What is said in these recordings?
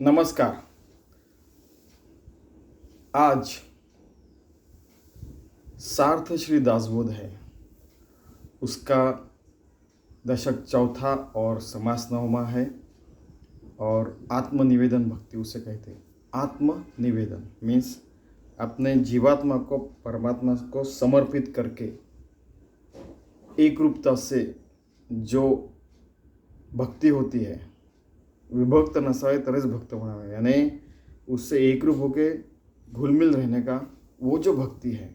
नमस्कार। आज सार्थ श्री दासबोध है, उसका दशक चौथा और समास नवमा है। और आत्मनिवेदन भक्ति उसे कहते हैं। आत्मनिवेदन मीन्स अपने जीवात्मा को परमात्मा को समर्पित करके एक रूपता से जो भक्ति होती है, विभक्त नसावे तरस भक्त बनावे, यानी उससे एक रूप होके घुल मिल रहने का वो जो भक्ति है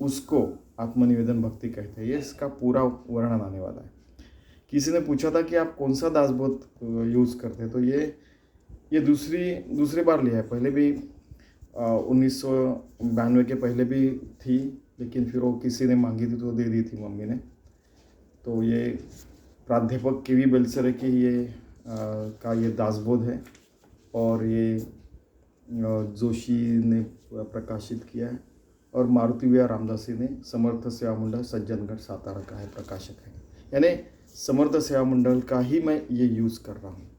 उसको आत्मनिवेदन भक्ति कहते हैं। ये इसका पूरा वर्णन आने वाला है। किसी ने पूछा था कि आप कौन सा दासबोध यूज़ करते हैं, तो ये दूसरी बार लिया है। पहले भी 1992 के पहले भी थी, लेकिन फिर वो किसी ने मांगी थी तो दे दी थी मम्मी ने। तो ये प्राध्यापक के वी बेलसरे की ये दासबोध है और ये जोशी ने प्रकाशित किया है और मारुति वी रामदासी ने समर्थ सेवा मंडल सज्जनगढ़ सातारा का है प्रकाशक है। यानी समर्थ सेवा मंडल का ही मैं ये यूज़ कर रहा हूँ।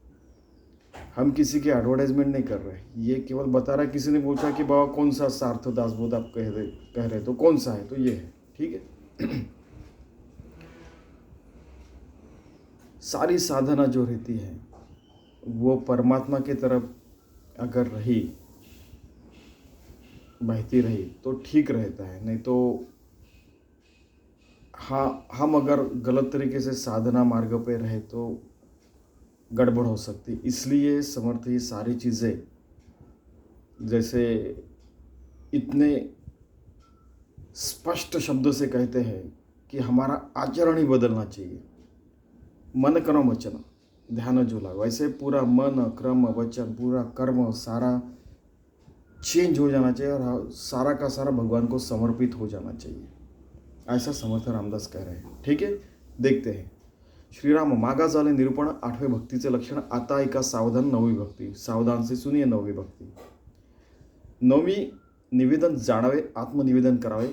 हम किसी की एडवर्टाइजमेंट नहीं कर रहे, ये केवल बता रहा है। किसी ने पूछा कि बाबा कौन सा सार्थ दासबोध आप कह रहे तो कौन सा है, तो ये है। ठीक है। सारी साधना जो रहती है वो परमात्मा की तरफ अगर रही, बहती रही तो ठीक रहता है। नहीं तो हाँ, हम अगर गलत तरीके से साधना मार्ग पे रहे तो गड़बड़ हो सकती। इसलिए समर्थ ये सारी चीज़ें जैसे इतने स्पष्ट शब्दों से कहते हैं कि हमारा आचरण ही बदलना चाहिए। मन कर्म वचन ध्यान जो लगा, वैसे पूरा मन क्रम वचन पूरा कर्म सारा चेंज हो जाना चाहिए और सारा का सारा भगवान को समर्पित हो जाना चाहिए, ऐसा समर्थ रामदास कह रहे हैं। ठीक है, देखते हैं। श्रीराम मागा झाले निरूपण 8वें भक्तीचे लक्षण। आता ऐका सावधान 9वी भक्ती। सावधान से सुनिए 9वी भक्ती। 9वी निवेदन जाणावे, आत्मनिवेदन करावे,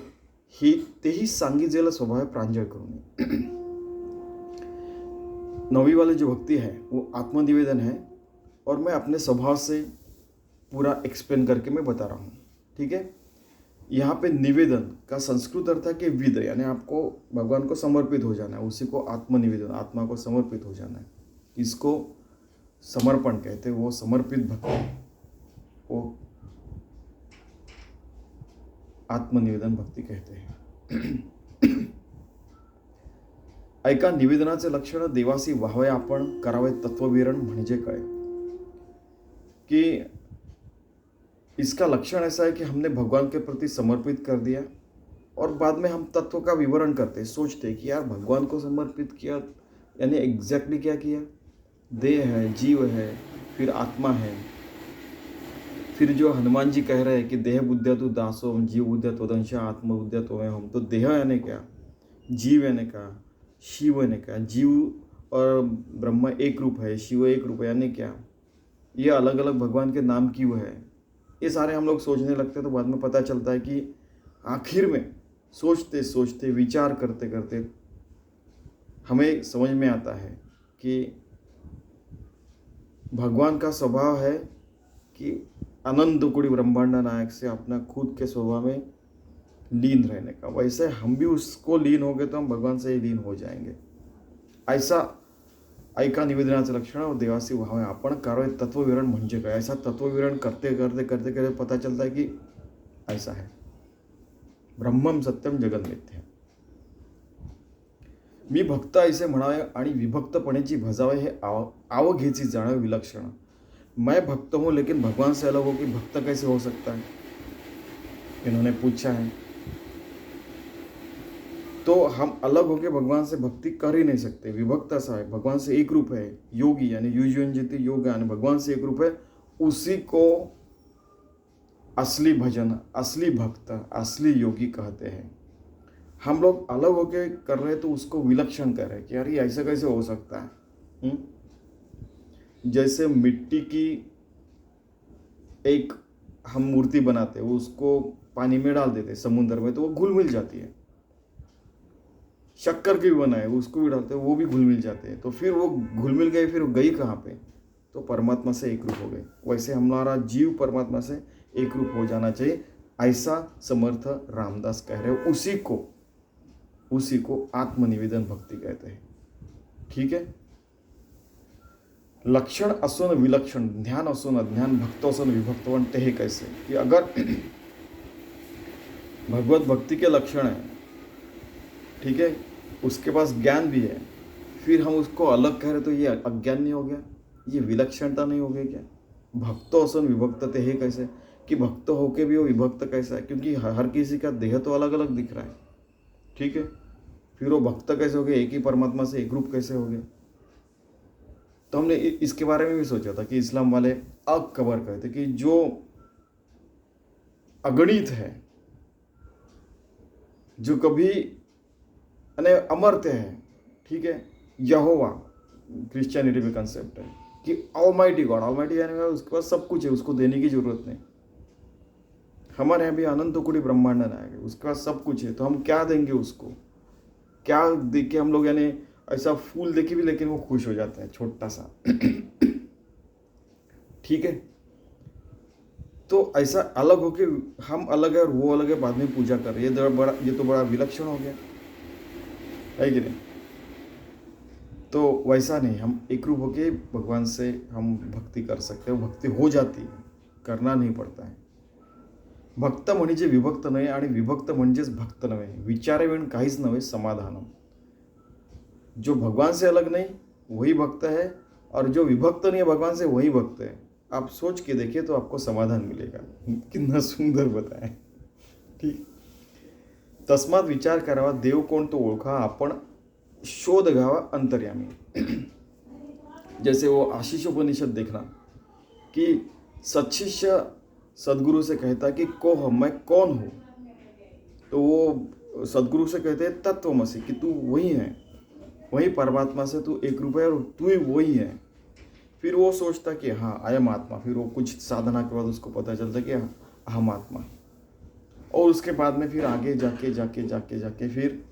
ही तेही सांगितलेलं स्वभाव प्रांजळ करून। 9वीं वाली जो भक्ति है वो आत्मनिवेदन है और मैं अपने स्वभाव से पूरा एक्सप्लेन करके मैं बता रहा हूँ। ठीक है। यहाँ पे निवेदन का संस्कृत अर्थ है कि विद, यानी आपको भगवान को समर्पित हो जाना है, उसी को आत्मनिवेदन, आत्मा को समर्पित हो जाना है। इसको समर्पण कहते हैं, वो समर्पित भक्ति, वो आत्मनिवेदन भक्ति कहते हैं। ऐका निवेदनाचे लक्षण देवासी व्हावे आपण, करावे तत्वविवरण म्हणजे कळे। कि इसका लक्षण ऐसा है कि हमने भगवान के प्रति समर्पित कर दिया और बाद में हम तत्व का विवरण करते, सोचते कि यार भगवान को समर्पित किया यानी एग्जैक्टली क्या किया। देह है, जीव है, फिर आत्मा है। फिर जो हनुमान जी कह रहे हैं कि देह बुद्ध्या तु दासो, जीव बुद्ध्या त्वदंश, आत्म बुद्ध्या त्वमेव हम। तो देह यानी क्या, जीव यानी क्या, शिव यानी क्या। जीव और ब्रह्म एक रूप है, शिव एक रूप है, यानी क्या, ये अलग अलग भगवान के नाम क्यों है, ये सारे हम लोग सोचने लगते हैं। तो बाद में पता चलता है कि आखिर में सोचते सोचते विचार करते करते हमें समझ में आता है कि भगवान का स्वभाव है कि अनंत कोटि ब्रह्मांड नायक से अपना खुद के स्वभाव में लीन रहने का। वैसे हम भी उसको लीन हो गए तो हम भगवान से ही लीन हो जाएंगे। ऐसा ऐका निवेदनाचं लक्षण और देवासी व्हावे आपण, करावे तत्वविवरण म्हणजे काय। ऐसा तत्वविवरण करते करते करते करते पता चलता है कि ऐसा है। ब्रह्मम सत्यम जगत मिथ्या। मी भक्त ऐसे म्हणावे आणि विभक्तपणेची भजावे, हे आवघेची जाणवे विलक्षण। मैं भक्त हूँ लेकिन भगवान से अलग हो कि भक्त कैसे हो सकता है, इन्होंने पूछा है। तो हम अलग होकर भगवान से भक्ति कर ही नहीं सकते। विभक्त ऐसा है, भगवान से एक रूप है। योगी यानी युजयंजति योग, यानी भगवान से एक रूप है, उसी को असली भजन, असली भक्त, असली योगी कहते हैं। हम लोग अलग होके कर रहे तो उसको विलक्षण कर रहे हैं कि यार ये ऐसा कैसे हो सकता है। जैसे मिट्टी की एक हम मूर्ति बनाते हैं, उसको पानी में डाल देते समुद्र में तो वो घुल मिल जाती है। शक्कर की भी बनाए उसको भी डालते हैं, वो भी घुल मिल जाते हैं। तो फिर वो घुल मिल गई, फिर गई कहाँ पे, तो परमात्मा से एक रूप हो गए। वैसे हमारा जीव परमात्मा से एक रूप हो जाना चाहिए, ऐसा समर्थ रामदास कह रहे हो। उसी को आत्मनिवेदन भक्ति कहते हैं। ठीक है। लक्षण असो न विलक्षण, ध्यान असो न ध्यान, भक्त असो न विभक्त, बनते हैं कैसे कि अगर भगवत भक्ति के लक्षण है, ठीक है, उसके पास ज्ञान भी है, फिर हम उसको अलग कह रहे तो ये अज्ञान नहीं हो गया, ये विलक्षणता नहीं हो गई क्या? भक्तो असन विभक्तते है कैसे कि भक्त होके भी वो विभक्त कैसा है? क्योंकि हर किसी का देह तो अलग अलग दिख रहा है। ठीक है, फिर वो भक्त कैसे हो गए? एक ही परमात्मा से एक रूप कैसे हो गए? तो हमने इसके बारे में भी सोचा था कि इस्लाम वाले अकबर कहते कि जो अगणित है, जो कभी अमर्त्य है, ठीक है, यहोवा क्रिश्चियनिटी में कंसेप्ट है कि ऑलमाइटी गॉड, ऑलमाइटी यानी उसके पास सब कुछ है, उसको देने की जरूरत नहीं। हमारे यहाँ भी अनंत कोटि ब्रह्मांड नायक, उसके पास सब कुछ है, तो हम क्या देंगे उसको? क्या देख के हम लोग यानी ऐसा फूल देखे भी लेकिन वो खुश हो जाता है छोटा सा। ठीक है, तो ऐसा अलग होके हम अलग है और वो अलग है, बाद में पूजा कर रहे हैं, ये तो बड़ा विलक्षण हो गया है कि नहीं? तो वैसा नहीं, हम एक रूप होके भगवान से हम भक्ति कर सकते हैं, भक्ति हो जाती है, करना नहीं पड़ता है। भक्त म्हणजे विभक्त नव्हे आणि विभक्त म्हणजेच भक्त नव्हे, विचारेविण काहीच नव्हे समाधानम। जो भगवान से अलग नहीं वही भक्त है, और जो विभक्त नहीं है भगवान से वही भक्त है। आप सोच के देखिए तो आपको समाधान मिलेगा। कितना सुंदर बताया। ठीक, तस्मात विचार करावा, देव कोण तो ओळखा, आपण शोध घ्यावा अंतर्यामी। जैसे वो आशीषोपनिषद देखना कि सत्शिष्य सदगुरु से कहता कि को हम, मैं कौन हूँ? तो वो सदगुरु से कहते हैं तत्वमसि, कि तू वही है, वही परमात्मा से तू एक रूप है और तू ही वही है। फिर वो सोचता कि हाँ अयम आत्मा, फिर वो कुछ साधना के बाद उसको पता चलता कि अहम आत्मा, और उसके बाद में फिर आगे जाके जाके जाके जाके फिर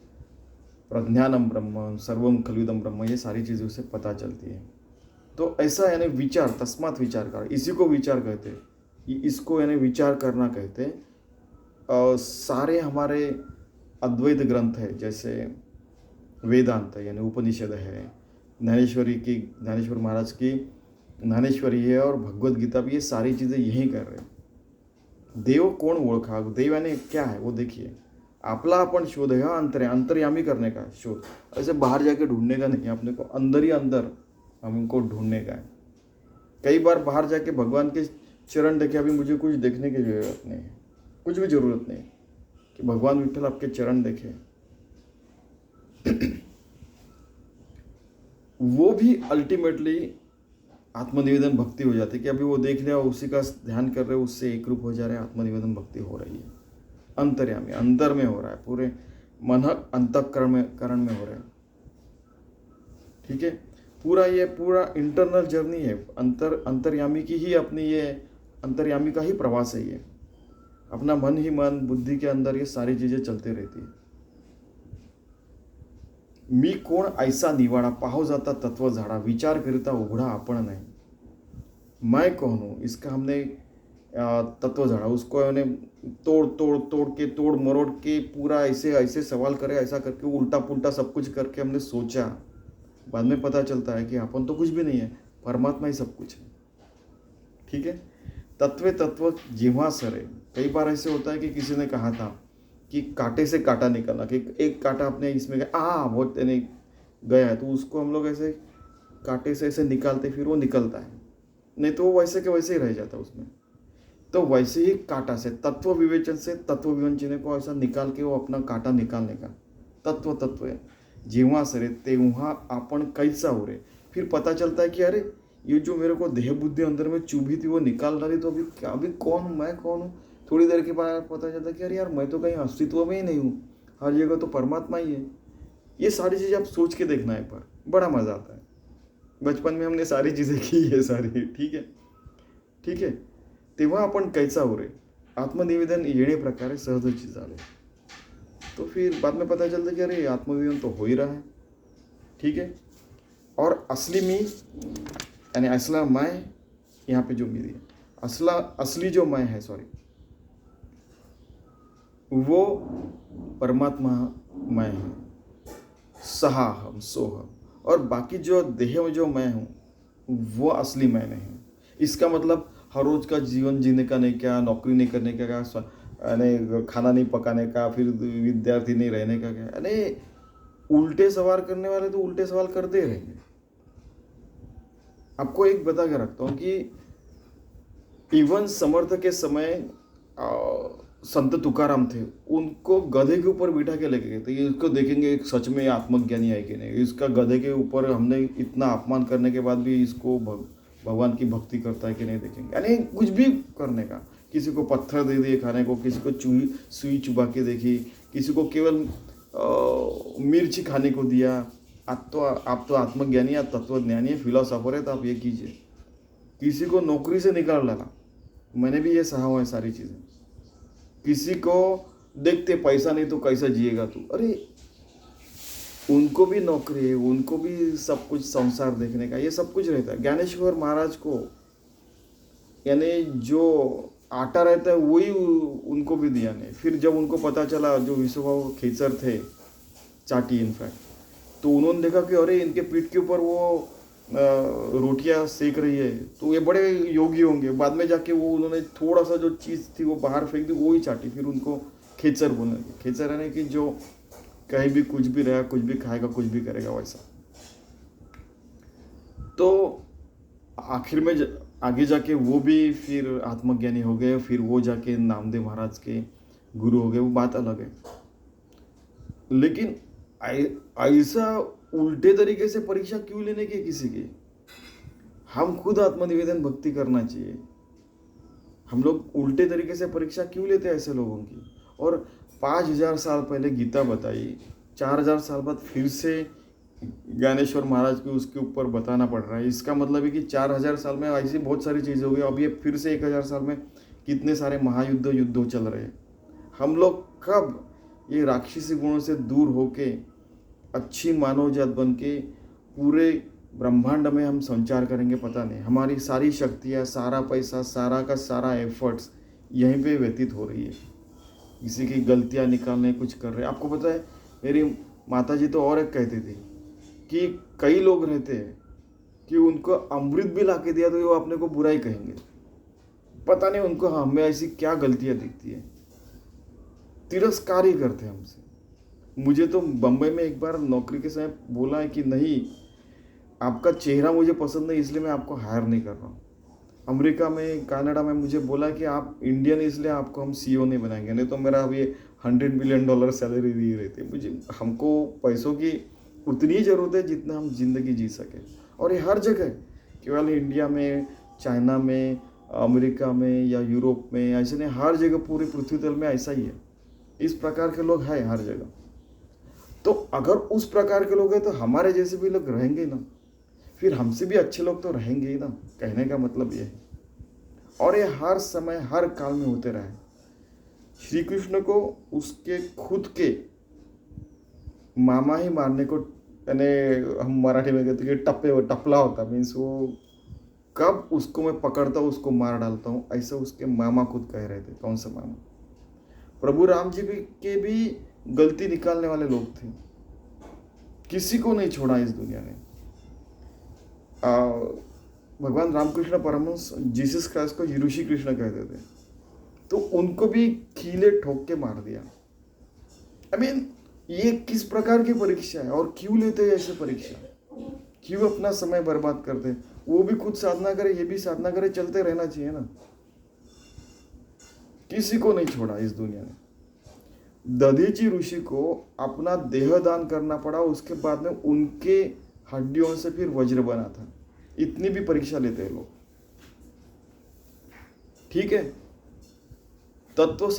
प्रज्ञानम ब्रह्म, सर्वम खलविदम ब्रह्म, ये सारी चीज़ें उसे पता चलती है। तो ऐसा यानी विचार, तस्मात विचार कर, इसी को विचार कहते हैं, इसको यानी विचार करना कहते हैं। सारे हमारे अद्वैत ग्रंथ है, जैसे वेदांत यानी उपनिषद है, ज्ञानेश्वर महाराज की ज्ञानेश्वरी है, और भगवत गीता भी, ये सारी चीज़ें यही कर रहे हैं। देव कोण ओळखा, देव यानी क्या है वो देखिए। आपला अपन शोध है, अंतर्यामी करने का शोध, ऐसे बाहर जाके ढूंढने का नहीं, अपने को अंदर ही अंदर हमको ढूंढने का है। कई बार बाहर जाके भगवान के चरण देखे, अभी मुझे कुछ देखने की जरूरत नहीं है, कुछ भी जरूरत नहीं कि भगवान विठल आपके चरण देखे। वो भी अल्टीमेटली आत्मनिवेदन भक्ति हो जाती है कि अभी वो देख लिया, उसी का ध्यान कर रहे हो, उससे एक रूप हो जा रहे हैं, आत्मनिवेदन भक्ति हो रही है। अंतर्यामी, अंदर में हो रहा है, पूरे मन अंतःकरण में हो रहा है। ठीक है, ये पूरा इंटरनल जर्नी है, अंतर्यामी की ही अपनी, ये अंतर्यामी का ही प्रवास है। ये अपना मन ही मन बुद्धि के अंदर ये सारी चीजें चलते रहती है। मी कोण ऐसा निवाडा, पाहो जाता तत्व झाडा, विचार करता उघडा आपण नहीं। मैं कौन हूँ, इसका हमने तत्व झाड़ा, उसको हमने तोड़ मरोड़ के पूरा ऐसे सवाल करे, ऐसा करके उल्टा पुल्टा सब कुछ करके हमने सोचा। बाद में पता चलता है कि अपन तो कुछ भी नहीं है, परमात्मा ही सब कुछ है। ठीक है, तत्व जिह्वा सरे। कई बार ऐसे होता है कि किसी ने कहा था कि कांटे से कांटा निकलना, कि एक कांटा अपने इसमें गया, बहुत गया है, तो उसको हम लोग ऐसे कांटे से ऐसे निकालते, फिर वो निकलता है, नहीं तो वो वैसे के वैसे ही रह जाता उसमें। तो वैसे ही कांटा से, तत्व विवेचन को ऐसा निकाल के वो अपना कांटा निकालने का तत्व है। जेव्हा सरे तेव्हा आपण कैसा हो रे, फिर पता चलता है कि अरे ये जो मेरे को देह बुद्धि अंदर में चुभी थी वो निकाल डाली, तो अभी कौन हूँ, मैं कौन हूँ? थोड़ी देर के बाद पता चलता है कि अरे यार मैं तो कहीं अस्तित्व में ही नहीं हूँ, हर जगह तो परमात्मा ही है। ये सारी चीज़ें आप सोच के देखना है, पर बड़ा मज़ा आता है। बचपन में हमने सारी चीज़ें की है सारी। ठीक है, तेव्हा आपण कैसा हो रे, आत्मनिवेदन येणे प्रकारे सहजची झाले। तो फिर बाद में पता चलता कि अरे आत्मनिवेदन तो हो ही रहा है। ठीक है, और असली मी यानी असला मैं यहाँ पे जो मिली है, असली जो मैं है, सॉरी, वो परमात्मा मैं हूँ, सहा हम सोहम, और बाकी जो देह में जो मैं हूँ वो असली मैं नहीं हूँ। इसका मतलब हर रोज का जीवन जीने का नहीं, क्या नौकरी नहीं करने का, क्या यानी खाना नहीं पकाने का, फिर विद्यार्थी नहीं रहने का, क्या यानी उल्टे सवाल करने वाले तो उल्टे सवाल करते रहेंगे। आपको एक बता के रखता हूँ कि इवन समर्थ के समय संत तुकाराम थे, उनको गधे के ऊपर बिठा के लेके गए थे, ये इसको देखेंगे सच में आत्मज्ञानी है कि नहीं। इसका गधे के ऊपर हमने इतना अपमान करने के बाद भी इसको भगवान की भक्ति करता है कि नहीं, देखेंगे। यानी कुछ भी करने का, किसी को पत्थर दे दिए खाने को, किसी को सुई चुबा के देखी, किसी को केवल मिर्ची खाने को दिया। आप तो आत्मज्ञानी, आप तत्वज्ञानी है, फिलोसॉफर है, तो आप ये कीजिए। किसी को नौकरी से निकाल डाला, मैंने भी ये सहा हुआ है सारी चीज़ें। किसी को देखते पैसा नहीं तो कैसा जिएगा तू, अरे उनको भी नौकरी है, उनको भी सब कुछ संसार देखने का, ये सब कुछ रहता है। ज्ञानेश्वर महाराज को यानी जो आटा रहता है वही उनको भी दिया नहीं। फिर जब उनको पता चला, जो विश्वभाव खेचर थे, चाटी इनफैक्ट, तो उन्होंने देखा कि अरे इनके पीठ के ऊपर वो रोटियां सेक रही है, तो ये बड़े योगी होंगे। बाद में जाके वो उन्होंने थोड़ा सा जो चीज़ थी वो बाहर फेंक दी, वो ही चाटी, फिर उनको खेचर बोलने लगे। खेचर यानी कि जो कहीं भी कुछ भी रहेगा, कुछ भी खाएगा, कुछ भी करेगा, वैसा। तो आखिर में आगे जाके वो भी फिर आत्मज्ञानी हो गए, फिर वो जाके नामदेव महाराज के गुरु हो गए, वो बात अलग है। लेकिन ऐसा उल्टे तरीके से परीक्षा क्यों लेने की किसी की? हम खुद आत्मनिवेदन भक्ति करना चाहिए। हम लोग उल्टे तरीके से परीक्षा क्यों लेते हैं ऐसे लोगों की? और 5000 साल पहले गीता बताई, 4000 साल बाद फिर से ज्ञानेश्वर महाराज को उसके ऊपर बताना पड़ रहा है। इसका मतलब है कि 4000 साल में ऐसी बहुत सारी चीज़ें हो गई, अब ये फिर से 1000 साल में कितने सारे युद्ध चल रहे हैं। हम लोग कब ये राक्षसी गुणों से दूर होके अच्छी मानव जात बन के पूरे ब्रह्मांड में हम संचार करेंगे, पता नहीं। हमारी सारी शक्तियाँ, सारा पैसा, सारा का सारा एफर्ट्स यहीं पे व्यतीत हो रही है। किसी की गलतियाँ निकालने कुछ कर रहे हैं। आपको पता है, मेरी माता जी तो और एक कहती थी कि कई लोग रहते हैं कि उनको अमृत भी ला के दिया तो वो अपने को बुरा ही कहेंगे। पता नहीं उनको हमें ऐसी क्या गलतियाँ दिखती है, तिरस्कार ही करते हैं हमसे। मुझे तो बम्बई में एक बार नौकरी के समय बोला है कि नहीं, आपका चेहरा मुझे पसंद नहीं, इसलिए मैं आपको हायर नहीं कर रहा हूँ। अमेरिका में, कनाडा में मुझे बोला कि आप इंडियन, इसलिए आपको हम CEO नहीं बनाएंगे, नहीं तो मेरा अभी $100 मिलियन सैलरी दी रहती है मुझे। हमको पैसों की उतनी ही ज़रूरत है जितना हम जिंदगी जी सकें। और ये हर जगह, केवल इंडिया में, चाइना में, अमेरिका में या यूरोप में, ऐसे नहीं, हर जगह पूरी पृथ्वी तल में ऐसा ही है। इस प्रकार के लोग हैं हर जगह। तो अगर उस प्रकार के लोग हैं तो हमारे जैसे भी लोग रहेंगे ना, फिर हमसे भी अच्छे लोग तो रहेंगे ही ना। कहने का मतलब ये है। और ये हर समय, हर काल में होते रहे। श्री कृष्ण को उसके खुद के मामा ही मारने को, यानी हम मराठी में कहते हैं कि टपला होता, मीन्स वो कब उसको मैं पकड़ता हूँ उसको मार डालता हूँ, ऐसा उसके मामा खुद कह रहे थे। कौन सा मामा? प्रभु राम जी के भी गलती निकालने वाले लोग थे, किसी को नहीं छोड़ा इस दुनिया ने। भगवान रामकृष्ण परमहंस जीसस क्राइस्ट को यीशु कृष्ण कहते थे, तो उनको भी कीले ठोक के मार दिया। ये किस प्रकार की परीक्षा है? और क्यों लेते हैं ऐसे परीक्षा? क्यों अपना समय बर्बाद करते हैं? वो भी खुद साधना करे, ये भी साधना करे, चलते रहना चाहिए ना। किसी को नहीं छोड़ा इस दुनिया ने। दधीची ऋषि को अपना देह दान करना पड़ा, उसके बाद में उनके हड्डियों से फिर वज्र बना था। इतनी भी परीक्षा लेते हैं लोग, ठीक है। तत्व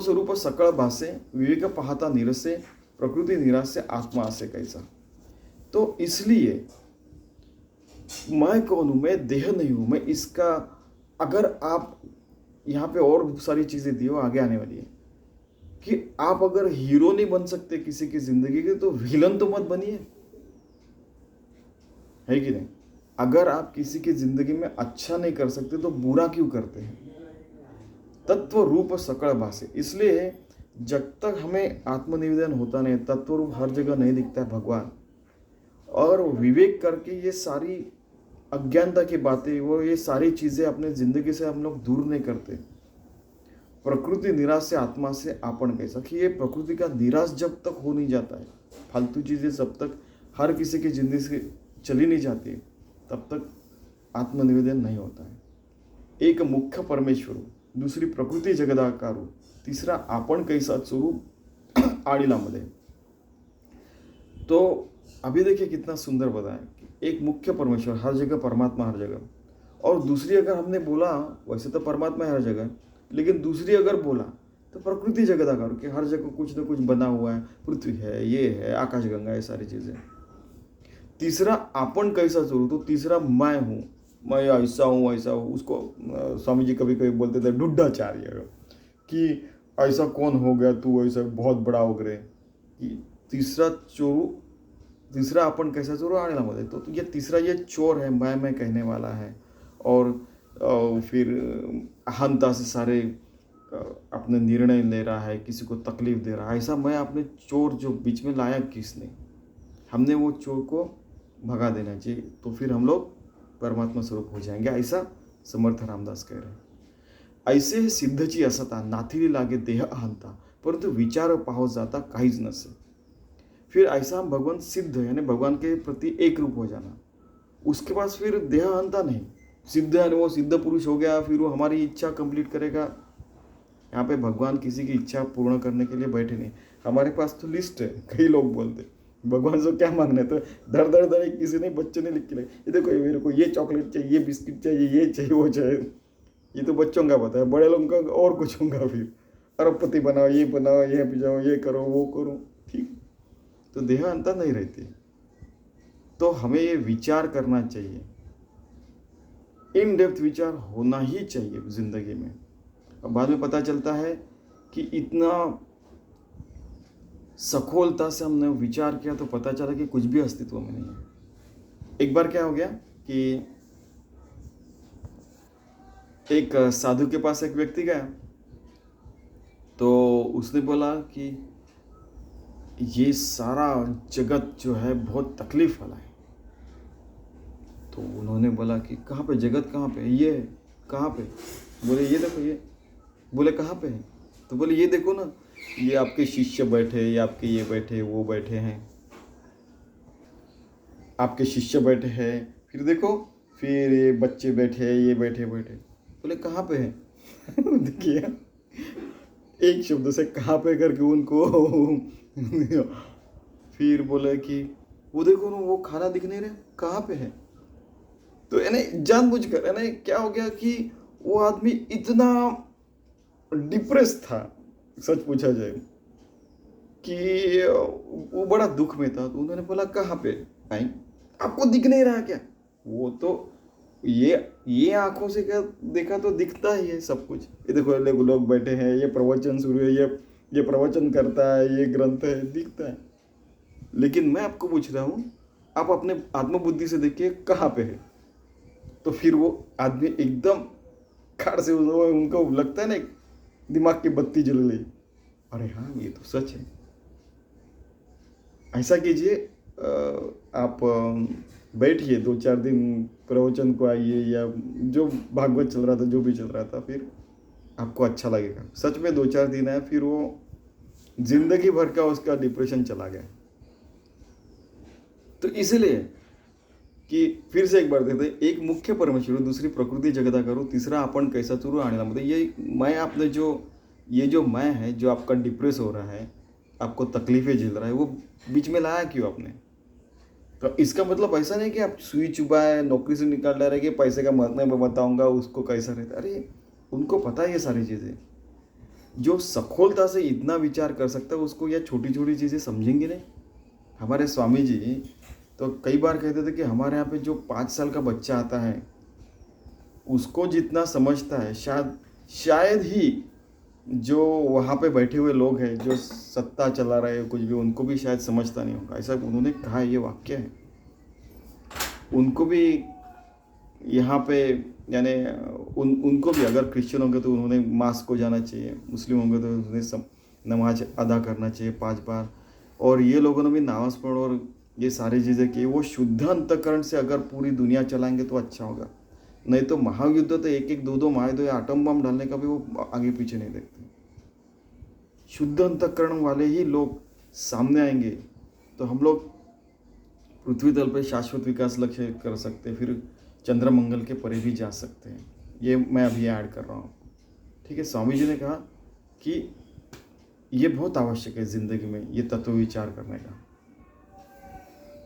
स्वरूप सकळ भासे, विवेक पाहता निरसे, प्रकृति निरासे, आत्मा आसे कैसा। तो इसलिए मैं कौन हूं? मैं देह नहीं हूं, मैं इसका। अगर आप यहाँ पे और सारी चीजें दी हो आगे आने वाली है कि आप अगर हीरो नहीं बन सकते किसी की जिंदगी के, तो विलन तो मत बनिए। है कि नहीं? अगर आप किसी की जिंदगी में अच्छा नहीं कर सकते तो बुरा क्यों करते हैं? तत्व रूप सकल भाषे, इसलिए जब तक हमें आत्मनिवेदन होता नहीं, तत्व रूप हर जगह नहीं दिखता है भगवान, और विवेक करके ये सारी अज्ञानता की बातें, वो ये सारी चीज़ें अपने ज़िंदगी से हम लोग दूर नहीं करते। प्रकृति निराश से आत्मा से आपन कैसा, कि ये प्रकृति का निराश जब तक हो नहीं जाता है, फालतू चीज़ें जब तक हर किसी की ज़िंदगी से चली नहीं जाती, तब तक आत्मनिवेदन नहीं होता है। एक मुख्य परमेश्वर, दूसरी प्रकृती जगदाकारू, तिसरा आपण कैसा स्वरूप आडिलामध्ये। तो अभी देखिए कितना सुंदर बताया कि एक मुख्य परमेश्वर, हर जगह परमात्मा, हर जगह, और दूसरी अगर हमने बोला, वैसे तो परमात्मा है हर जगह, लेकिन दूसरी अगर बोला तो प्रकृति जगदाकार, कि हर जगह कुछ ना कुछ बना हुआ है, पृथ्वी है, ये है, आकाशगंगा, ये सारी चीज़ें। तीसरा आपण कैसा स्वरूप, तो तीसरा मैं हूँ, मैं ऐसा हूँ ऐसा हूँ। उसको स्वामी जी कभी कभी बोलते थे ढुड्ढाचार्य, कि ऐसा कौन हो गया तू, ऐसा बहुत बड़ा हो गए। कि तीसरा अपन कैसा चोर आने मध्ये, तो ये तीसरा ये चोर है, मैं कहने वाला है, और फिर अहंता से सारे अपने निर्णय ले रहा है, किसी को तकलीफ दे रहा है। ऐसा मैं अपने चोर जो बीच में लाया किसने, हमने वो चोर को भगा देना चाहिए, तो फिर हम लोग परमात्मा स्वरूप हो जाएंगे, ऐसा समर्थ रामदास कह रहे हैं। ऐसे सिद्धची असता नाथीली लागे देह अहंता, परंतु विचार पाहो जाता काहीच नसे। फिर ऐसा हम भगवान सिद्ध, यानी भगवान के प्रति एक रूप हो जाना, उसके पास फिर देह अहंता नहीं, सिद्ध है, वो सिद्ध पुरुष हो गया, फिर वो हमारी इच्छा कंप्लीट करेगा। यहाँ पे भगवान किसी की इच्छा पूर्ण करने के लिए बैठे नहीं। हमारे पास तो लिस्ट है, कई लोग बोलते भगवान से क्या मांगना है, तो धड़ धड़ धड़ किसी ने बच्चे ने लिख के लगे, ये देखो मेरे को ये चॉकलेट चाहिए, ये बिस्किट चाहिए, ये चाहिए, वो चाहिए। ये तो बच्चों का पता है, बड़े लोगों का और कुछ होगा, फिर अरबपति बनाओ, ये पिजाओ, ये करो, वो करो, ठीक। तो देह अंतर नहीं रहती। तो हमें ये विचार करना चाहिए, इन डेप्थ विचार होना ही चाहिए जिंदगी में। अब बाद में पता चलता है कि इतना सखोलता से हमने विचार किया, तो पता चला कि कुछ भी अस्तित्व में नहीं है। एक बार क्या हो गया कि एक साधु के पास एक व्यक्ति गया, तो उसने बोला कि ये सारा जगत जो है बहुत तकलीफ वाला है। तो उन्होंने बोला कि कहाँ पे, जगत कहाँ पे, ये कहाँ पे? बोले ये देखो, ये। बोले कहाँ पे है? तो बोले ये देखो ना, ये आपके शिष्य बैठे, ये आपके ये बैठे, वो बैठे हैं, आपके शिष्य बैठे हैं, फिर देखो, फिर ये बच्चे बैठे, ये बैठे। बोले कहाँ पे है? देखिए, एक शब्द से कहाँ पे करके उनको फिर बोले कि वो देखो ना, वो खाना दिख नहीं रहा, कहाँ पे है? तो यानी जानबूझकर, यानी क्या हो गया कि वो आदमी इतना डिप्रेस था, सच पूछा जाए, कि वो बड़ा दुख में था। तो उन्होंने बोला कहाँ पे? नहीं, आपको दिख नहीं रहा क्या? वो तो ये आंखों से क्या देखा तो दिखता ही है सब कुछ। ये देखो लोग बैठे हैं, ये प्रवचन शुरू है, ये प्रवचन करता है, ये ग्रंथ है, दिखता है। लेकिन मैं आपको पूछ रहा हूँ, आप अपने आत्मबुद्धि से देखिए कहाँ पे है। तो फिर वो आदमी एकदम खाड़ से, उनको लगता है ना, दिमाग की बत्ती जल गई, अरे हाँ ये तो सच है। ऐसा कीजिए, आप बैठिए 2-4 दिन प्रवचन को आइए, या जो भागवत चल रहा था, जो भी चल रहा था, फिर आपको अच्छा लगेगा। सच में 2-4 दिन है, फिर वो जिंदगी भर का उसका डिप्रेशन चला गया। तो इसलिए कि फिर से एक बार देखते, एक मुख्य परमेश्वर, दूसरी प्रकृति जगदाकारू, तीसरा आपण कैसा चुरू आने, मतलब ये मैं, आपने ये जो मैं है, जो आपका डिप्रेस हो रहा है, आपको तकलीफें झेल रहा है, वो बीच में लाया क्यों आपने? तो इसका मतलब ऐसा नहीं कि आप सुई चुबाए, नौकरी से निकाल रहे कि पैसे का महत्व मैं बताऊंगा उसको कैसा रहता। अरे उनको पता है ये सारी चीज़ें। जो सखोलता से इतना विचार कर सकता है, उसको यह छोटी छोटी चीज़ें समझेंगे नहीं। हमारे स्वामी जी तो कई बार कहते थे कि हमारे यहाँ पे जो 5 साल का बच्चा आता है, उसको जितना समझता है शायद ही जो वहाँ पे बैठे हुए लोग हैं, जो सत्ता चला रहे हैं कुछ भी, उनको भी शायद समझता नहीं होगा। ऐसा उन्होंने कहा, ये वाक्य है। उनको भी यहाँ पे यानी उनको भी, अगर क्रिश्चियन होंगे तो उन्होंने मास को जाना चाहिए, मुस्लिम होंगे तो उन्हें सब नमाज अदा करना चाहिए 5 बार, और ये लोगों ने भी नमाज पढ़ो और ये सारी चीज़ें की। वो शुद्ध अंतःकरण से अगर पूरी दुनिया चलाएंगे तो अच्छा होगा, नहीं तो महायुद्ध तो 1-1, 2-2 महायुद्ध या आटम बम डालने का भी वो आगे पीछे नहीं देखते। शुद्ध अंतःकरण वाले ही लोग सामने आएंगे तो हम लोग पृथ्वी तल पे शाश्वत विकास लक्ष्य कर सकते हैं, फिर चंद्रमंगल के परे भी जा सकते हैं। ये मैं अभी ऐड कर रहा हूँ, ठीक है। स्वामी जी ने कहा कि ये बहुत आवश्यक है ज़िंदगी में ये तत्व विचार करने का।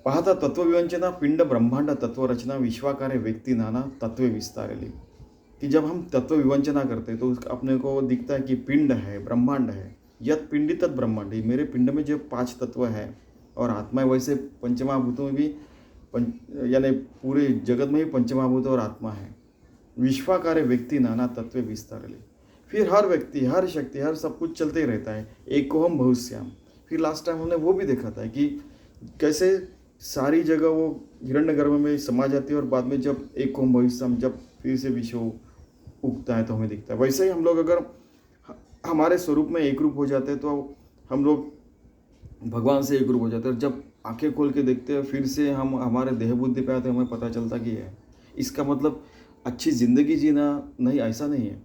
पाहता तत्व विवंचना पिंड ब्रह्मांड तत्व रचना विश्वाकारे व्यक्ति नाना तत्व विस्तारेली, कि जब हम तत्व विवंचना करते हैं तो अपने को दिखता है कि पिंड है, ब्रह्मांड है, यत पिंडी तत् ब्रह्मांड, मेरे पिंड में जो 5 तत्व है और आत्मा है, वैसे पंचमहाभूतों में भी यानी पूरे जगत में भी पंचमहाभूत और आत्मा है। विश्वाकारे व्यक्ति नाना तत्व विस्तारेली, फिर हर व्यक्ति, हर शक्ति, हर सब कुछ चलते ही रहता है। एकोहम बहुश्याम, फिर लास्ट टाइम हमने वो भी देखा था कि कैसे सारी जगह वो हिरण्यगर्भ में समा जाती है और बाद में जब एकोहम बहुश्याम, जब फिर से विश्व उगता है तो हमें दिखता है। वैसे ही हम लोग अगर हमारे स्वरूप में एक रूप हो जाते हैं तो हम लोग भगवान से एक रूप हो जाते हैं। और जब आंखें खोल के देखते हैं फिर से हम हमारे देह बुद्धि पे आते हैं, हमें पता चलता कि है। इसका मतलब अच्छी ज़िंदगी जीना नहीं, ऐसा नहीं है।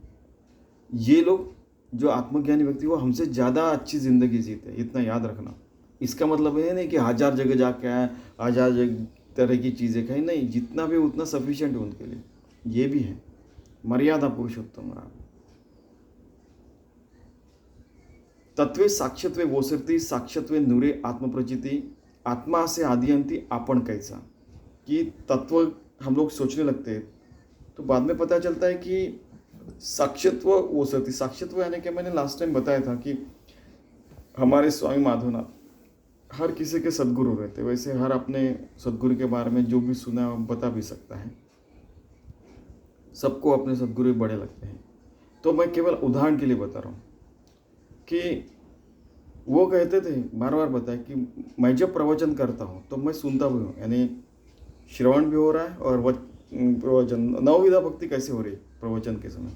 ये लोग जो आत्मज्ञानी व्यक्ति वो हमसे ज़्यादा अच्छी ज़िंदगी जीते हैं, इतना याद रखना। इसका मतलब ये नहीं कि 1000 जगह जाके आए, 1000 तरह की चीज़ें खाई, नहीं, जितना भी उतना सफिशिएंट है उनके लिए। ये भी है मर्यादा पुरुषोत्तम राम। तत्वे साक्षत्वे वोसरती साक्षत्वे नूरे आत्मप्रचिति, आत्मा से आदियंती आपण कैसा, कि तत्व हम लोग सोचने लगते हैं तो बाद में पता चलता है कि साक्षत्व वोसरती, साक्षत्व यानी कि मैंने लास्ट टाइम बताया था कि हमारे स्वामी माधवनाथ हर किसी के सदगुरु रहते, वैसे हर अपने सदगुरु के बारे में जो भी सुना बता भी सकता है। सबको अपने सदगुरु बड़े लगते हैं। तो मैं केवल उदाहरण के लिए बता रहा हूँ कि वो कहते थे, बार बार बताया कि मैं जब प्रवचन करता हूँ तो मैं सुनता भी हूँ, यानी श्रवण भी हो रहा है और प्रवचन, नवविधा भक्ति कैसे हो रही है प्रवचन के समय।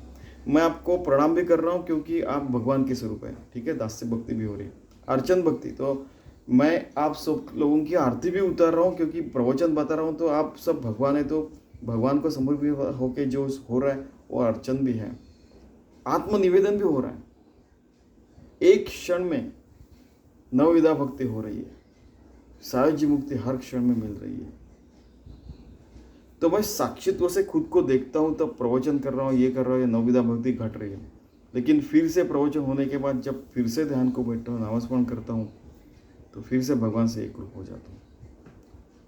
मैं आपको प्रणाम भी कर रहा हूँ क्योंकि आप भगवान के स्वरूप हैं, ठीक है। दास्य भक्ति भी हो रही है, अर्चन भक्ति, तो मैं आप सब लोगों की आरती भी उतार रहा हूँ क्योंकि प्रवचन बता रहा हूँ। तो आप सब भगवान है तो भगवान को समर्पित होके जो हो रहा है वो अर्चन भी है, आत्मनिवेदन भी हो रहा है। एक क्षण में नवविधा भक्ति हो रही है, सायुज्य मुक्ति हर क्षण में मिल रही है। तो मैं साक्षित्व से खुद को देखता हूँ, तब प्रवचन कर रहा हूँ, ये कर रहा हूँ, ये नवविधा भक्ति घट रही है। लेकिन फिर से प्रवचन होने के बाद जब फिर से ध्यान को बैठता हूँ, नामस्मरण करता हूँ, तो फिर से भगवान से एक रूप हो जाता हूँ।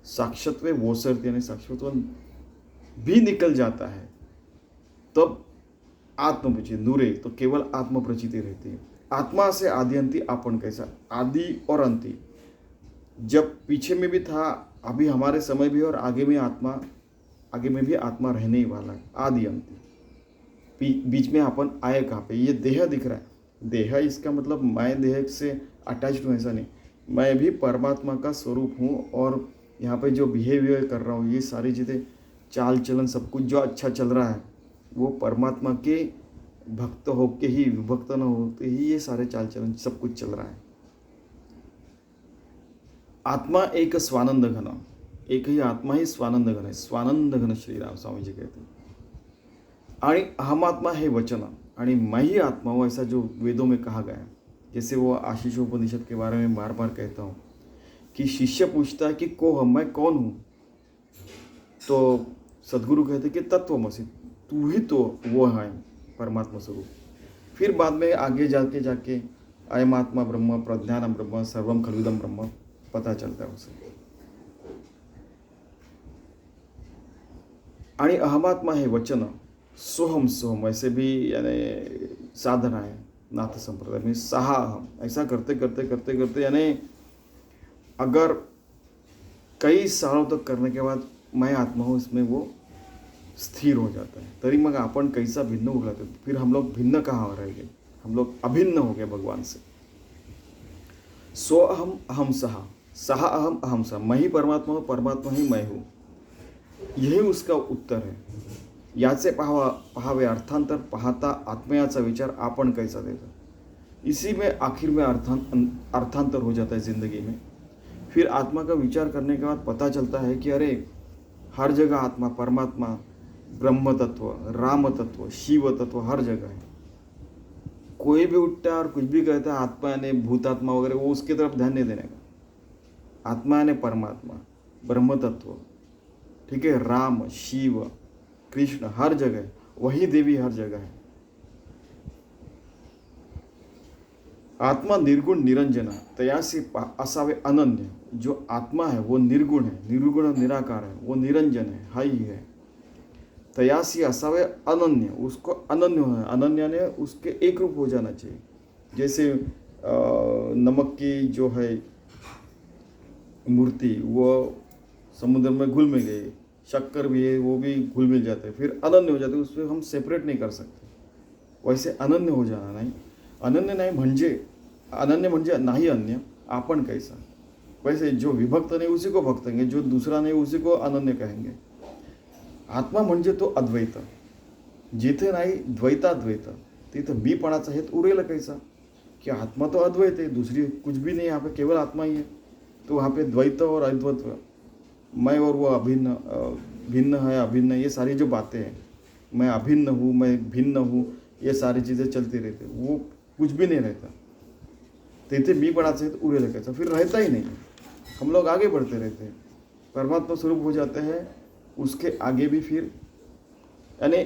साक्षत्व वो सर्त यानी साक्षत्व भी निकल जाता है, तब आत्मप्रचित नूरे, तो केवल आत्मप्रचिति रहती है। आत्मा से आदियंती आपण कैसा, आदि और अंति, जब पीछे में भी था, अभी हमारे समय भी और आगे में भी आत्मा रहने ही वाला है। आदि अंति, बीच में अपन आए कहाँ पे, ये देह दिख रहा है। देह इसका मतलब मैं देह से अटैच्ड हूँ ऐसा नहीं, मैं भी परमात्मा का स्वरूप हूँ। और यहाँ पे जो बिहेवियर कर रहा हूँ, ये सारी चीज़ें, चाल चलन, सब कुछ जो अच्छा चल रहा है वो परमात्मा के भक्त होके ही, विभक्त न होते ही ये सारे चाल चलन सब कुछ चल रहा है। आत्मा एक स्वानंद घन, एक ही आत्मा ही स्वानंद घन है। स्वानंद घन श्री राम स्वामी जी कहते हैं। आणि अहमात्मा है वचन, आणि मैं ही आत्मा हूँ, ऐसा जो वेदों में कहा गया है। जैसे वो आशीषोपनिषद के बारे में बार बार कहता हूँ कि शिष्य पूछता है कि को हम, मैं कौन हूँ, तो सदगुरु कहते कि तत्वमसि, तू ही तो वो है परमात्मा स्वरूप। फिर बाद में आगे जाके अयम आत्मा ब्रह्म, प्रज्ञानम ब्रह्म, सर्वम खलुदम ब्रह्म पता चलता है उसे। आणि अहमात्मा है वचन, सोहम सोहम, ऐसे भी यानी साधना है नाथ संप्रदाय में। सहा अहम, ऐसा करते करते यानी अगर कई सालों तक करने के बाद मैं आत्मा हूँ इसमें वो स्थिर हो जाता है। तरी मग आपण कैसा भिन्न हो गया, फिर हम लोग भिन्न कहाँ रह गए, हम लोग अभिन्न हो गए भगवान से। सो अहम अहम सहा, सहा अहम अहम सहा, मैं ही परमात्मा हूँ, परमात्मा ही मैं हूँ। यही उसका उत्तर है. याचे पहावे अर्थांतर पाहता आत्मयाचा विचार आपण कैसा देता. इसी में आखिर में अर्थांतर हो जाता है ज़िंदगी में. फिर आत्मा का विचार करने के बाद पता चलता है कि अरे हर जगह आत्मा, परमात्मा, ब्रह्म तत्व, राम तत्व, शिव तत्व हर जगह है. कोई भी उठता है और कुछ भी कहता है आत्मा यानी भूतात्मा वगैरह, वो उसकी तरफ ध्यान नहीं देने का. आत्मा यानी परमात्मा, ब्रह्म तत्व, ठीक है, राम, शिव, कृष्ण हर जगह, वही देवी हर जगह है. आत्मा निर्गुण निरंजन तयासी असावे अनन्य. जो आत्मा है वो निर्गुण है, निर्गुण निराकार है, वो निरंजन है, हाई है. तयासी असावे अनन्य, उसको अनन्य होना है. अनन्य ने उसके एक रूप हो जाना चाहिए. जैसे नमक की जो है मूर्ति वो समुद्र में घुल मिल गई, शक्कर भी है वो भी घुल मिल जाते हैं, फिर अनन्य हो जाते, उसको हम सेपरेट नहीं कर सकते. वैसे अनन्य हो जाना नहीं. अनन्य नहीं म्हणजे नाही अन्य, आपण कैसा. वैसे जो विभक्त नहीं उसी को भक्त कहेंगे, जो दूसरा नहीं उसी को अनन्य कहेंगे. आत्मा म्हणजे तो अद्वैत. जिथे नाही द्वैताद्वैत तिथं मीपणाचा हेत उरेल कैसा. कि आत्मा तो अद्वैत है, दूसरी कुछ भी नहीं, यहाँ पे केवल आत्मा ही है. तो वहाँ पे द्वैत और अद्वैत, मैं और वो अभिन्न, भिन्न है अभिन्न, ये सारी जो बातें हैं, मैं अभिन्न हूँ, मैं भिन्न हूँ, ये सारी चीज़ें चलती रहती, वो कुछ भी नहीं रहता. तेथे मी पणाचे उरेल कैसा, फिर रहता ही नहीं. हम लोग आगे बढ़ते रहते हैं, परमात्मा स्वरूप हो जाते हैं. उसके आगे भी फिर यानी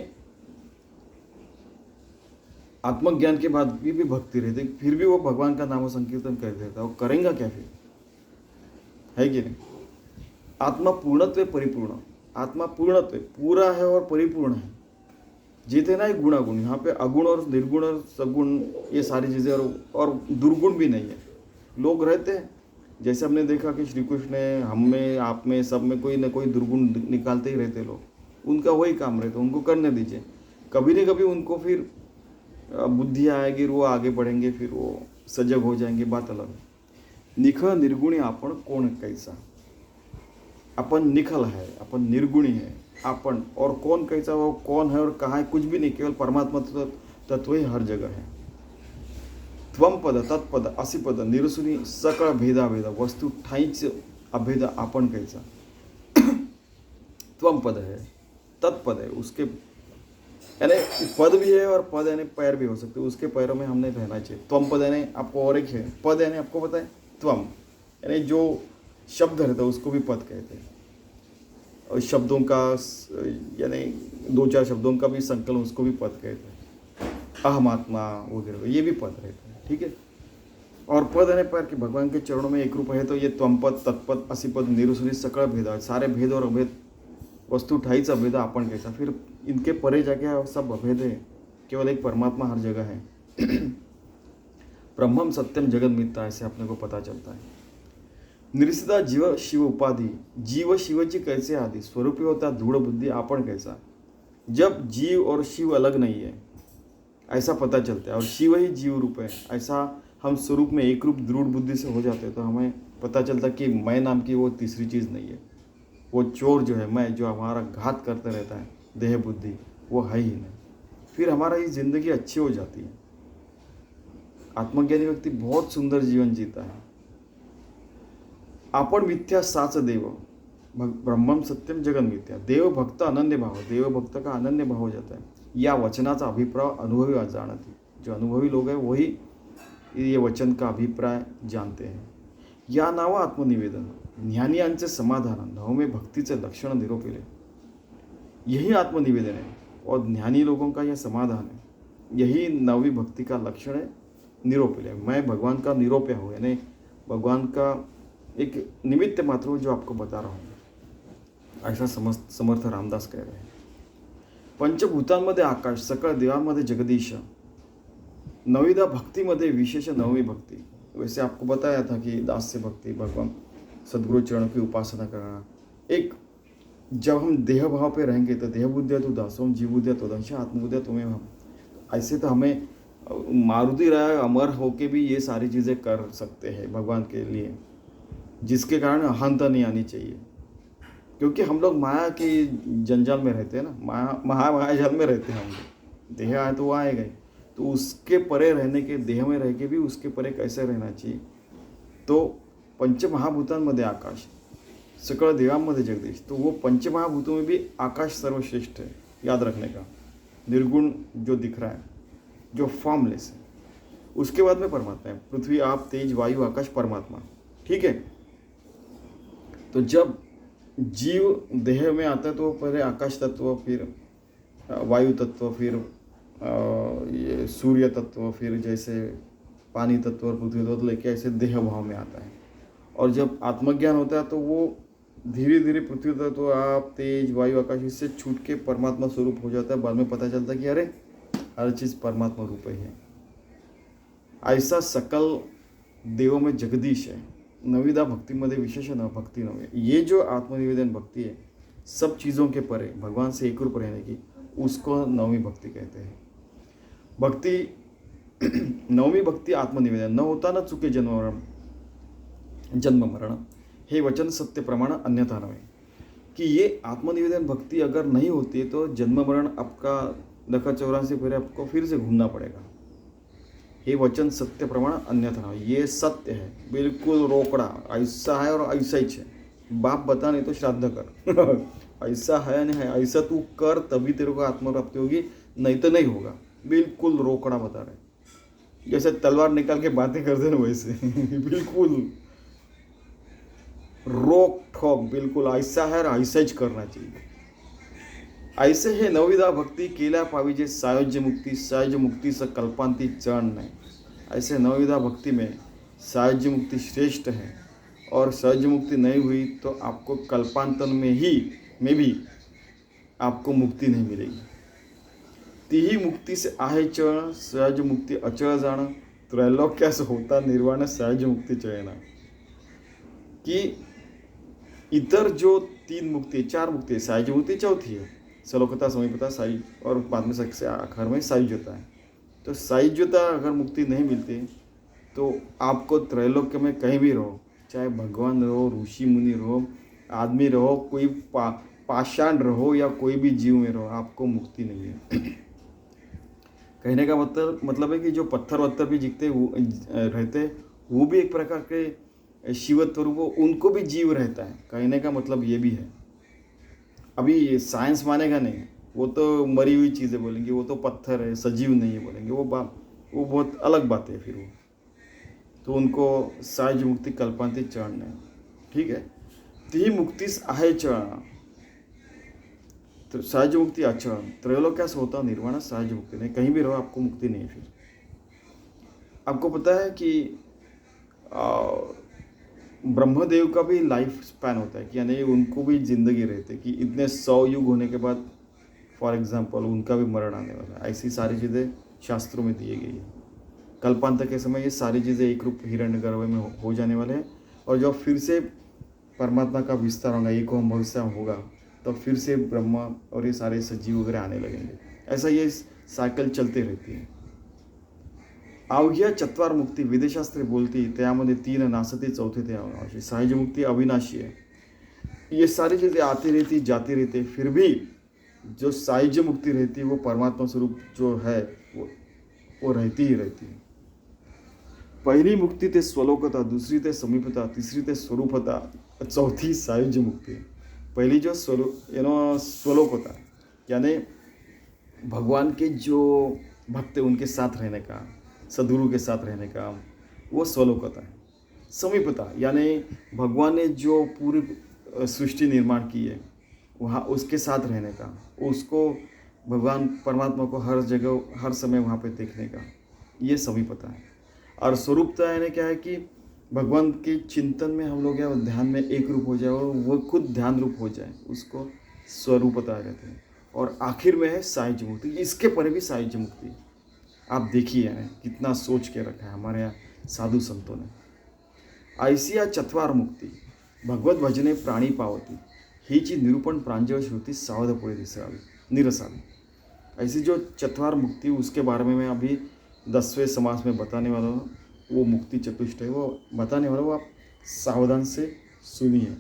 आत्मज्ञान के बाद भी भक्ति रहती, फिर भी वो भगवान का नाम संकीर्तन कर देता. वो करेंगे क्या फिर, है कि नहीं. आत्मा पूर्णत्व परिपूर्ण. आत्मा पूर्णत्व पूरा है और परिपूर्ण है. जीते ना एक गुणागुण, यहाँ पे अगुण और निर्गुण और सगुण ये सारी चीज़ें और दुर्गुण भी नहीं है. लोग रहते हैं, जैसे हमने देखा कि श्री कृष्ण ने हम में, आप में, सब में कोई ना कोई दुर्गुण निकालते ही रहते लोग. उनका वही काम रहता, उनको करने दीजिए. कभी न कभी उनको फिर बुद्धि आएगी, वो आगे बढ़ेंगे, फिर वो सजग हो जाएंगे, बात अलग है. निखळ निर्गुणी आपण कोण कैसा. अपन निखल है, अपन निर्गुणी है. अपन और कौन कैसा, वो कौन है और कहाँ है, कुछ भी नहीं, केवल परमात्मा तत्व ही हर जगह है. त्वम पद, तत्पद, असिपद, निरसुनी सकळ भेदाभेद, वस्तू ठाईच अभेद आपण कैसा. त्वम पद है, तत्पद है, उसके यानी पद भी है और पद यानी पैर भी हो सकते, उसके पैरों में हमने रहना चाहिए. त्वम पद यानी आपको, और एक है पद यानी आपको पता है त्वम यानी जो शब्द रहता है उसको भी पद कहते हैं. और शब्दों का यानी दो चार शब्दों का भी संकलन, उसको भी पद कहते हैं. अहमात्मा वगैरह ये भी पद रहते हैं, ठीक है. और पद यानी पैर के भगवान के चरणों में एक रूप है. तो ये त्वमपद, तत्पद, असिपद, निरुसुनी सकळ भेद, सारे भेद और अभेद, वस्तु ठाईच अभेद आपण कैसा. फिर इनके परे जाके सब अभेद है, केवल एक परमात्मा हर जगह है. ब्रह्मम सत्यम जगत मिथ्या, ऐसे अपने को पता चलता है. निरसिता जीव शिव उपाधि, जीव शिवची कैसे आदि, स्वरूपी होता धूढ़ बुद्धि आपण कैसा. जब जीव और शिव अलग नहीं है ऐसा पता चलता है, और शिव ही जीव रूप है ऐसा हम स्वरूप में एक रूप दृढ़ बुद्धि से हो जाते हैं, तो हमें पता चलता कि मैं नाम की वो तीसरी चीज़ नहीं है. वो चोर जो है, मैं जो हमारा घात करते रहता है, देह बुद्धि, वो है ही नहीं. फिर हमारा ये जिंदगी अच्छी हो जाती है. आत्मज्ञानी व्यक्ति बहुत सुंदर जीवन जीता है. आपण मिथ्या साच देव, ब्रह्मम सत्यम जगन मिथ्या. देव भक्त अनन्य भाव, देव भक्त का अनन्य भाव हो जाता है. या वचनाचा अभिप्राय अनुभवी जानती. जो अनुभवी लोग हैं वही ये वचन का अभिप्राय जानते हैं. या नाव आत्मनिवेदन, ज्ञानी यांचे समाधान, नवमे भक्तीचे लक्षण निरोपिले. यही आत्मनिवेदन है और ज्ञानी लोगों का यह समाधान है. यही नवी भक्ति का लक्षण है, निरोपिले. मैं भगवान का निरोप्य हूँ, यानी भगवान का एक निमित्त मात्र हूँ जो आपको बता रहा हूँ, ऐसा समर्थ रामदास कह रहे हैं. पंचभूतांमध्ये आकाश, सकळ देवांमध्ये जगदीश. नवीदा भक्तीमध्ये विशेष नवमी भक्ति. वैसे आपको बताया था कि दास्य भक्ति, भगवान सदगुरु चरणों की उपासना करना. एक जब हम देह भाव पे रहेंगे तो देह बुद्धिया तो दासोम, जीव बुद्धिया तो दंश, आत्मबुद्धिया तुम्हें हम. ऐसे तो हमें मारुति राय अमर होके भी ये सारी चीज़ें कर सकते हैं भगवान के लिए, जिसके कारण अहंता नहीं आनी चाहिए. क्योंकि हम लोग माया के जंजाल में रहते हैं ना, माया जाल में रहते हैं हम लोग। देह आए तो वो आएगा ही, तो उसके परे रहने के, देह में रह के भी उसके परे कैसे रहना चाहिए। तो पंचमहाभूतांमध्ये आकाश, सकळ देवांमध्ये जगदीश, तो वो पंचमहाभूतों में भी आकाश सर्वश्रेष्ठ है, याद रखने का। निर्गुण जो दिख रहा है, जो फॉर्मलेस है, उसके बाद में परमात्मा है, पृथ्वी आप तेज वायु आकाश परमात्मा, ठीक है। तो जब जीव देह में आता है तो पहले आकाश तत्व, फिर वायु तत्व, फिर ये सूर्य तत्व, फिर जैसे पानी तत्व और पृथ्वी तत्व लेके ऐसे देह भाव में आता है। और जब आत्मज्ञान होता है तो वो धीरे धीरे पृथ्वी तत्व, आप तेज वायु आकाश इससे छूट के परमात्मा स्वरूप हो जाता है। बाद में पता चलता है कि अरे हर चीज़ परमात्मा रूप ही है। ऐसा सकल देवों में जगदीश है। नविदा भक्तीमध्ये विशेषण भक्ती नव्हे, ये जो आत्मनिवेदन भक्ति है, सब चीज़ों के परे भगवान से एक रूप रहने की, उसको नवमी भक्ति कहते हैं। भक्ति नवमी भक्ती आत्मनिवेदन, न होता न चुके जन्म मरण, हे वचन सत्य प्रमाण अन्यथा नवे। कि ये आत्मनिवेदन भक्ति अगर नहीं होती तो जन्म मरण आपका लखा 84 फिर आपको फिर से घूमना पड़ेगा। हे वचन सत्य प्रमाण अन्यथा नवे, ये सत्य है, बिल्कुल रोकड़ा, ऐसा है और ऐसा ही है। बाप बता नहीं तो श्राद्ध कर ऐसा है नहीं है, ऐसा तू कर तभी तेरे को आत्मप्राप्ति होगी, नहीं तो नहीं होगा। बिल्कुल रोकड़ा बता रहे, जैसे तलवार निकाल के बातें करते ना वैसे बिल्कुल रोक ठोक, बिल्कुल ऐसा है और ऐसा ही करना चाहिए। ऐसे हे नवविधा भक्ती केल्या पाविजे सायुज्य मुक्ती, सायुज्य मुक्ति से कल्पांती चरण नहीं। ऐसे नवविधा भक्ति में सायुज्य मुक्ति श्रेष्ठ है, और सायुज्य मुक्ति नहीं हुई तो आपको कल्पांतन में भी आपको मुक्ति नहीं मिलेगी। तीही मुक्ती से आहे चरण, सहज मुक्ति अचळ जाण, त्रैलोक्यास होता निर्वाण, सहज मुक्ती चयना। कि इतर जो 3 मुक्ति, 4 मुक्ति, सहज मुक्ति चौथी है, सलोकता, समीपता, साई, और बाद में सबसे आखिर में सायुज्यता है। तो सायुज्यता अगर मुक्ति नहीं मिलती तो आपको त्रैलोक्य में कहीं भी रहो, चाहे भगवान रहो, ऋषि मुनि रहो, आदमी रहो, कोई पाषाण रहो या कोई भी जीव में रहो, आपको मुक्ति नहीं है। कहने का मतलब है कि जो पत्थर वत्थर भी जीते रहते, वो भी एक प्रकार के शिवत्व रूप, उनको भी जीव रहता है। कहने का मतलब ये भी है। अभी साइंस मानेगा नहीं, वो तो मरी हुई चीज़ें बोलेंगे, वो तो पत्थर है, सजीव नहीं है बोलेंगे, वो बहुत अलग बात है फिर वो। तो उनको सहज मुक्ति कल्पांती चरण नहीं, ठीक है। ती मुक्तीस आहे चरण, तो सहज मुक्ति अचरण, त्रैलोक्यास होता निर्वाण, सहज मुक्ति नहीं, कहीं भी रहो आपको मुक्ति नहीं। फिर आपको पता है कि ब्रह्मदेव का भी लाइफ स्पैन होता है, कि यानी उनको भी जिंदगी रहती है, कि इतने 100 युग होने के बाद फॉर एग्जांपल उनका भी मरण आने वाला है। ऐसी सारी चीज़ें शास्त्रों में दी गई है। कल्पांत के समय ये सारी चीज़ें एक रूप हिरण्यगर्भ में हो जाने वाले हैं, और जब फिर से परमात्मा का विस्तार होगा, एक ओम भविष्य होगा, तो फिर से ब्रह्मा और ये सारे सजीव वगैरह आने लगेंगे। ऐसा ये सायकल चलती रहती है। अवघ्या 4 मुक्ती वेदशास्त्रे बोलती, त्यामध्ये 3 नासती, चौथे ते अविनाशी। सहज मुक्ति अविनाशी है। ये सारी चीज़ें आती रहती जाती रहती, फिर भी जो सहज मुक्ति रहती है वो परमात्मा स्वरूप जो है वो रहती ही रहती है। पहली मुक्ति ते स्वलोकता, दूसरी ते समीपता, तीसरी ते स्वरूपता, चौथी सायुज्य मुक्ति। पहली जो स्वलोक होता है, यानी भगवान के जो भक्त उनके साथ रहने का, सदगुरु के साथ रहने का, वो स्वलोक होता है। समीपता यानी भगवान ने जो पूरी सृष्टि निर्माण की है वहाँ उसके साथ रहने का, उसको भगवान परमात्मा को हर जगह हर समय वहाँ पे देखने का, ये समीपता है। और स्वरूपता यानी क्या है कि भगवान के चिंतन में हम लोग या ध्यान में एक रूप हो जाए और वो खुद ध्यान रूप हो जाए, उसको स्वरूपता कहते हैं। और आखिर में है सायुज्य मुक्ति, इसके परे भी सायुज्य मुक्ति। आप देखिए कितना सोच के रखा है हमारे यहाँ साधु संतों ने। ऐसी 4 मुक्ती भगवत भजने प्राणी पावती, हीची निरूपण प्रांजळ श्रुती सावधपुरी निरसावी। ऐसी जो 4 मुक्ति, उसके बारे में मैं अभी 10वें समास में बताने वाला हूँ। वो मुक्ति चतुष्ट है, वो बताने वाला हूँ, आप सावधान से सुनिए।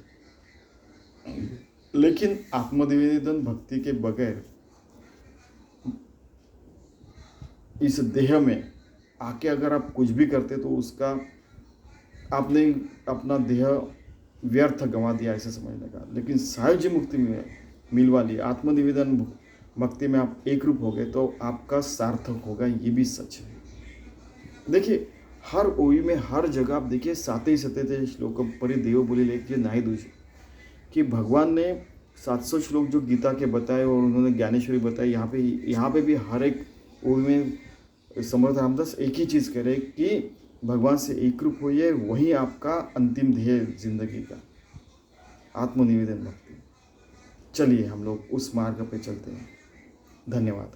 लेकिन आत्मनिवेदन भक्ति के बगैर इस देह में आके अगर आप कुछ भी करते तो उसका आपने अपना देह व्यर्थ गंवा दिया ऐसे समझने का। लेकिन सायुज्य मुक्ति में मिल वाली आत्मनिवेदन भक्ति में आप एक रूप हो गए तो आपका सार्थक होगा, ये भी सच है। देखिए हर ओई में हर जगह आप देखिए साते ही सते श्लोक परि देव बोले लेखिए नाई दूज कि भगवान ने 700 श्लोक जो गीता के बताए और उन्होंने ज्ञानेश्वरी बताई, यहाँ पे भी हर एक ओई में समर्थ रामदास एक ही चीज़ कह रहे कि भगवान से एक रूप होइए, वही आपका अंतिम ध्येय जिंदगी का आत्मनिवेदन भक्ति। चलिए हम लोग उस मार्ग पे चलते हैं। धन्यवाद।